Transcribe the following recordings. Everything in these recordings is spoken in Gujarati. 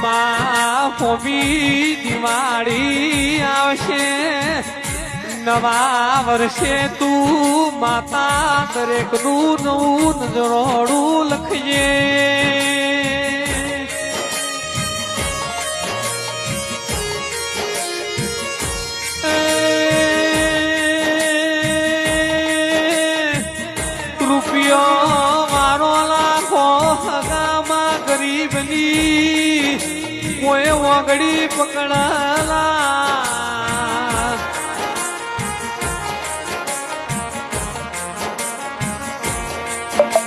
માં હોમી દિવાળી આવશે નવા વર્ષે તું માતા દરેકનું નવું નજરોડું લખજે રૂપિયો મારો લાખો હગામાં ગરીબની કોઈ વગડી પકડાલા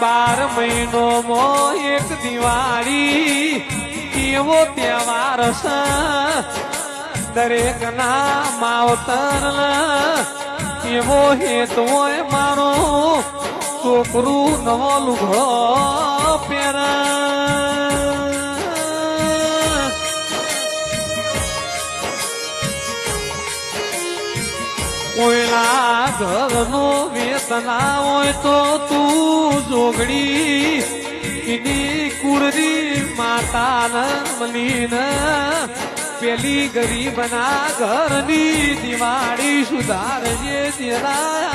12 મહિનોમાં એક દિવાળી એવો તહેવાર છે દરેકના માવતર એવો હેતુ હોય મારો છોકરું નવો લુગડો પહેરા કોઈના ઘરનું વેતના હોય તો તું જોગડી એની કુળની માતા મલીને પેલી ગરીબના ઘરની દિવાળી સુધારજે તેરા